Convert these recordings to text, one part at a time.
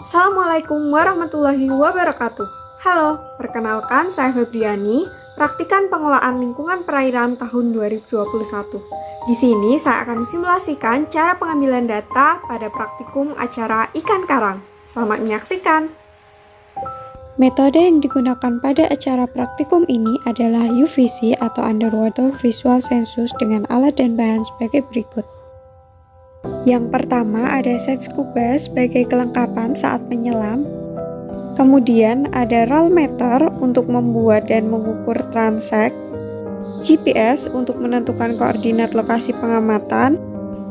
Assalamualaikum warahmatullahi wabarakatuh. Halo, perkenalkan saya Febriani, praktikan pengelolaan lingkungan perairan tahun 2021. Di sini saya akan simulasikan cara pengambilan data pada praktikum acara ikan karang. Selamat menyaksikan. Metode yang digunakan pada acara praktikum ini adalah UVC atau Underwater Visual Census dengan alat dan bahan sebagai berikut. Yang pertama ada set scuba sebagai kelengkapan saat menyelam. Kemudian ada roll meter untuk membuat dan mengukur transect, GPS untuk menentukan koordinat lokasi pengamatan,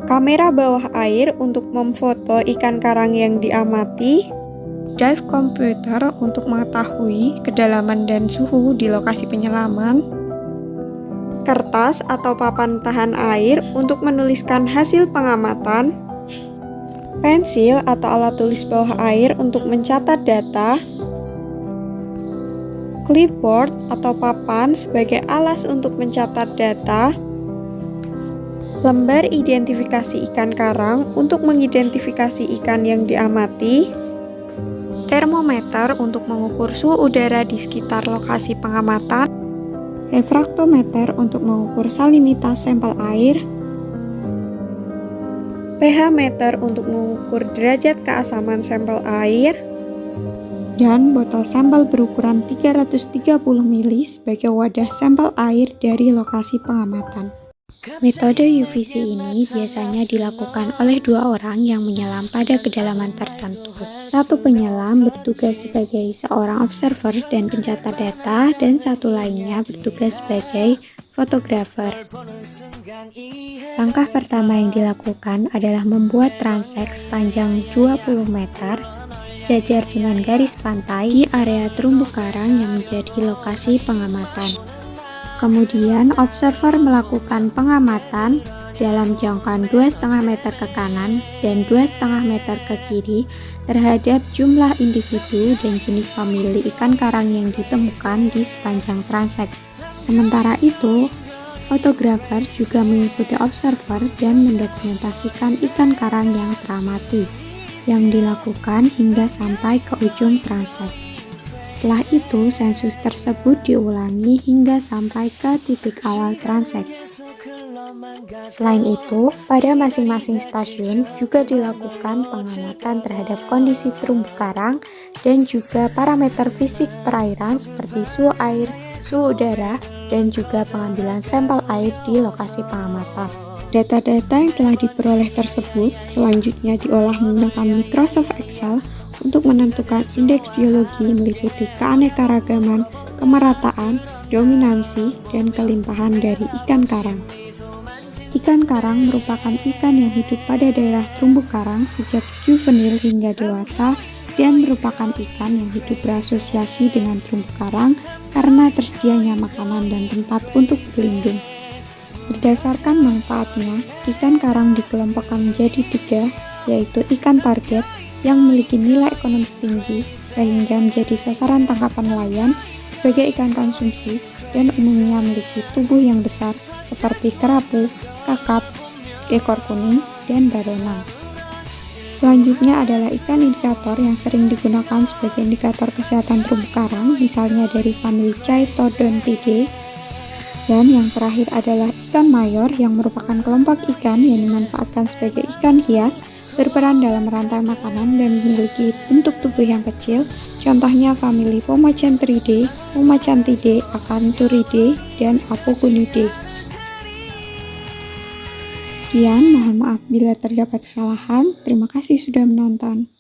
kamera bawah air untuk memfoto ikan karang yang diamati, dive computer untuk mengetahui kedalaman dan suhu di lokasi penyelaman, kertas atau papan tahan air untuk menuliskan hasil pengamatan, pensil atau alat tulis bawah air untuk mencatat data, clipboard atau papan sebagai alas untuk mencatat data, lembar identifikasi ikan karang untuk mengidentifikasi ikan yang diamati, termometer untuk mengukur suhu udara di sekitar lokasi pengamatan, refraktometer untuk mengukur salinitas sampel air, pH meter untuk mengukur derajat keasaman sampel air, dan botol sampel berukuran 330 ml sebagai wadah sampel air dari lokasi pengamatan. Metode UVC ini biasanya dilakukan oleh dua orang yang menyelam pada kedalaman tertentu. Satu penyelam bertugas sebagai seorang observer dan pencatat data, dan satu lainnya bertugas sebagai fotografer. Langkah pertama yang dilakukan adalah membuat transect sepanjang 20 meter sejajar dengan garis pantai di area terumbu karang yang menjadi lokasi pengamatan. Kemudian, observer melakukan pengamatan dalam jangkauan 2,5 meter ke kanan dan 2,5 meter ke kiri terhadap jumlah individu dan jenis famili ikan karang yang ditemukan di sepanjang transect. Sementara itu, fotografer juga mengikuti observer dan mendokumentasikan ikan karang yang teramati, yang dilakukan hingga sampai ke ujung transect. Setelah itu, sensus tersebut diulangi hingga sampai ke titik awal transect. Selain itu, pada masing-masing stasiun juga dilakukan pengamatan terhadap kondisi terumbu karang dan juga parameter fisik perairan seperti suhu air, suhu udara, dan juga pengambilan sampel air di lokasi pengamatan. Data-data yang telah diperoleh tersebut selanjutnya diolah menggunakan Microsoft Excel untuk menentukan indeks biologi meliputi keanekaragaman, kemerataan, dominansi, dan kelimpahan dari ikan karang. Ikan karang merupakan ikan yang hidup pada daerah terumbu karang sejak juvenil hingga dewasa dan merupakan ikan yang hidup berasosiasi dengan terumbu karang karena tersedianya makanan dan tempat untuk berlindung. Berdasarkan manfaatnya, ikan karang dikelompokkan menjadi 3, yaitu ikan target yang memiliki nilai ekonomis tinggi sehingga menjadi sasaran tangkapan nelayan sebagai ikan konsumsi dan umumnya memiliki tubuh yang besar seperti kerapu, kakap, ekor kuning, dan baronang. Selanjutnya adalah ikan indikator yang sering digunakan sebagai indikator kesehatan terumbu karang, misalnya dari famili Chaetodontidae. Dan yang terakhir adalah ikan mayor yang merupakan kelompok ikan yang dimanfaatkan sebagai ikan hias, berperan dalam rantai makanan dan memiliki bentuk tubuh yang kecil, contohnya famili Pomacanthidae, Pomacanthidae, Acanthuridae, dan Apocunidae. Sekian, mohon maaf bila terdapat kesalahan. Terima kasih sudah menonton.